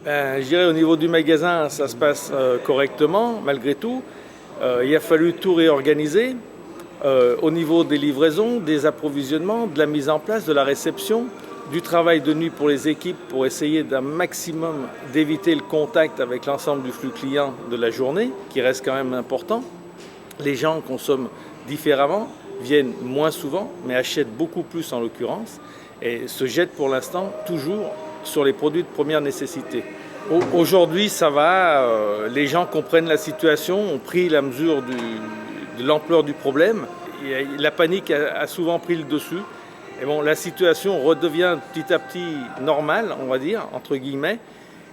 Je dirais au niveau du magasin, ça se passe correctement malgré tout. Il a fallu tout réorganiser au niveau des livraisons, des approvisionnements, de la mise en place, de la réception, du travail de nuit pour les équipes pour essayer d'un maximum d'éviter le contact avec l'ensemble du flux client de la journée, qui reste quand même important. Les gens consomment différemment, viennent moins souvent, mais achètent beaucoup plus en l'occurrence, et se jettent pour l'instant toujours sur les produits de première nécessité. Aujourd'hui, ça va, les gens comprennent la situation, ont pris la mesure de l'ampleur du problème. La panique a souvent pris le dessus. Et bon, la situation redevient petit à petit normale, on va dire, entre guillemets.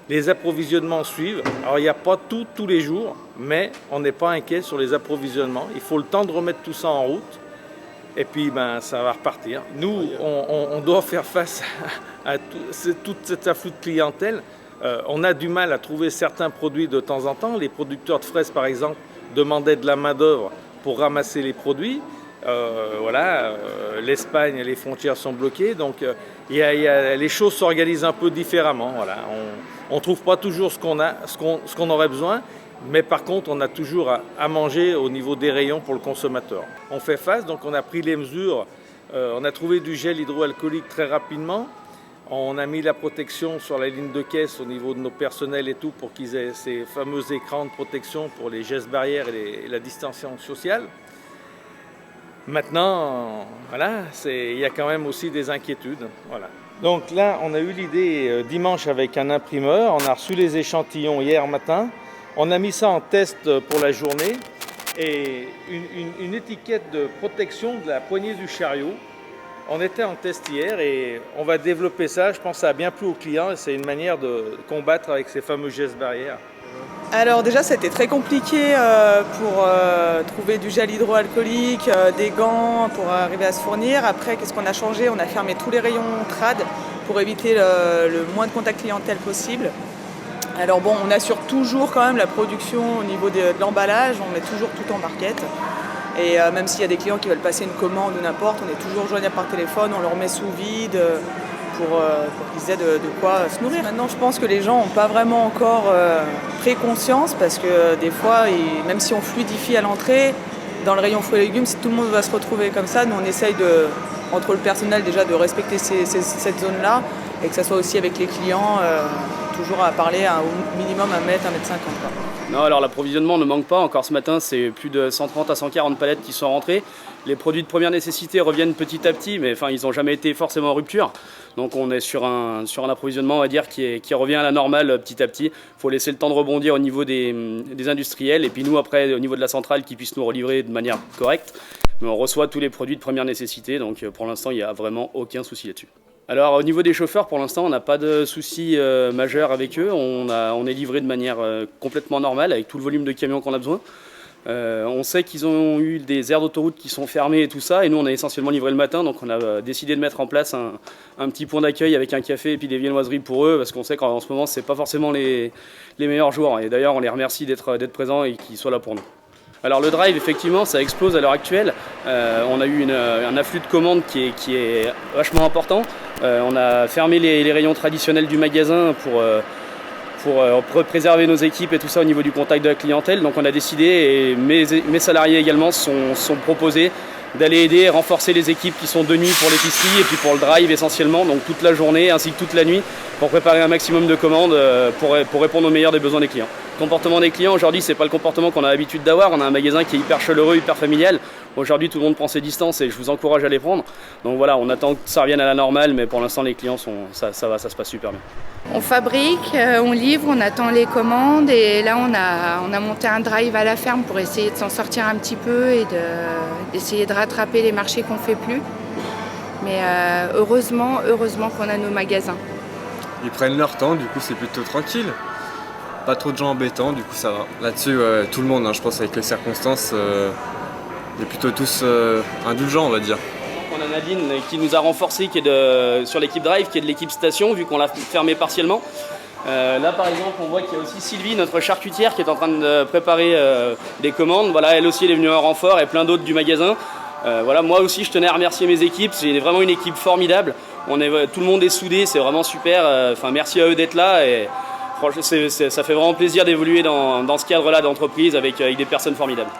Les approvisionnements suivent. Alors, il n'y a pas tout tous les jours, mais on n'est pas inquiet sur les approvisionnements. Il faut le temps de remettre tout ça en route. Et puis, ça va repartir. Nous, on doit faire face à tout cet afflux de clientèle. On a du mal à trouver certains produits de temps en temps. Les producteurs de fraises, par exemple, demandaient de la main-d'œuvre pour ramasser les produits. L'Espagne et les frontières sont bloquées, donc les choses s'organisent un peu différemment. Voilà. On ne trouve pas toujours ce qu'on aurait besoin, mais par contre, on a toujours à manger au niveau des rayons pour le consommateur. On fait face, donc on a pris les mesures. On a trouvé du gel hydroalcoolique très rapidement. On a mis la protection sur la ligne de caisse au niveau de nos personnels et tout pour qu'ils aient ces fameux écrans de protection pour les gestes barrières et la distanciation sociale. Maintenant, voilà, il y a quand même aussi des inquiétudes. Voilà. Donc là, on a eu l'idée dimanche avec un imprimeur. On a reçu les échantillons hier matin. On a mis ça en test pour la journée. Et une étiquette de protection de la poignée du chariot. On était en test hier et on va développer ça. Je pense que ça a bien plu aux clients et c'est une manière de combattre avec ces fameux gestes barrières. Alors déjà, c'était très compliqué pour trouver du gel hydroalcoolique, des gants pour arriver à se fournir. Après, qu'est-ce qu'on a changé? On a fermé tous les rayons trad pour éviter le moins de contact clientèle possible. Alors bon, on assure toujours quand même la production au niveau de l'emballage. On met toujours tout en barquette. Et même s'il y a des clients qui veulent passer une commande ou n'importe, on est toujours joignable par téléphone, on leur met sous vide pour qu'ils aient de quoi se nourrir. Maintenant, je pense que les gens n'ont pas vraiment encore pris conscience parce que des fois, même si on fluidifie à l'entrée, dans le rayon fruits et légumes, si tout le monde va se retrouver comme ça, nous on essaye entre le personnel déjà de respecter cette zone-là et que ça soit aussi avec les clients, toujours à parler au minimum 1 mètre, 1,50 m. Non, alors l'approvisionnement ne manque pas. Encore ce matin, c'est plus de 130 à 140 palettes qui sont rentrées. Les produits de première nécessité reviennent petit à petit, mais ils n'ont jamais été forcément en rupture. Donc on est sur un approvisionnement, on va dire, qui revient à la normale petit à petit. Il faut laisser le temps de rebondir au niveau des industriels et puis nous, après, au niveau de la centrale, qui puisse nous relivrer de manière correcte. Mais on reçoit tous les produits de première nécessité, donc pour l'instant, il n'y a vraiment aucun souci là-dessus. Alors au niveau des chauffeurs, pour l'instant, on n'a pas de soucis majeurs avec eux. On est livré de manière complètement normale avec tout le volume de camions qu'on a besoin. On sait qu'ils ont eu des aires d'autoroute qui sont fermées et tout ça, et nous on a essentiellement livré le matin, donc on a décidé de mettre en place un petit point d'accueil avec un café et puis des viennoiseries pour eux, parce qu'on sait qu'en ce moment c'est pas forcément les meilleurs jours, et d'ailleurs on les remercie d'être présents et qu'ils soient là pour nous. Alors le drive, effectivement, ça explose à l'heure actuelle. On a eu un afflux de commandes qui est vachement important. On a fermé les rayons traditionnels du magasin pour préserver nos équipes et tout ça au niveau du contact de la clientèle. Donc on a décidé, et mes salariés également sont proposés d'aller aider et renforcer les équipes qui sont de nuit pour l'épicerie et puis pour le drive essentiellement, donc toute la journée ainsi que toute la nuit, pour préparer un maximum de commandes pour répondre au meilleur des besoins des clients. Le comportement des clients aujourd'hui, c'est pas le comportement qu'on a l'habitude d'avoir. On a un magasin qui est hyper chaleureux, hyper familial. Aujourd'hui, tout le monde prend ses distances et je vous encourage à les prendre. Donc voilà, on attend que ça revienne à la normale, mais pour l'instant les clients ça va, ça se passe super bien. On fabrique, on livre, on attend les commandes et là on a monté un drive à la ferme pour essayer de s'en sortir un petit peu et d'essayer de rattraper les marchés qu'on ne fait plus. Mais heureusement qu'on a nos magasins. Ils prennent leur temps, du coup c'est plutôt tranquille. Pas trop de gens embêtants, du coup ça va. Là-dessus, tout le monde, je pense avec les circonstances, on est plutôt tous indulgents, on va dire. On a Nadine qui nous a renforcé, qui est sur l'équipe Drive, qui est de l'équipe Station, vu qu'on l'a fermé partiellement. Là par exemple, on voit qu'il y a aussi Sylvie, notre charcutière, qui est en train de préparer des commandes. Voilà, elle aussi elle est venue en renfort et plein d'autres du magasin. Voilà, moi aussi je tenais à remercier mes équipes, j'ai vraiment une équipe formidable. Tout le monde est soudé, c'est vraiment super. Merci à eux d'être là. Et Ça fait vraiment plaisir d'évoluer dans ce cadre-là d'entreprise avec des personnes formidables.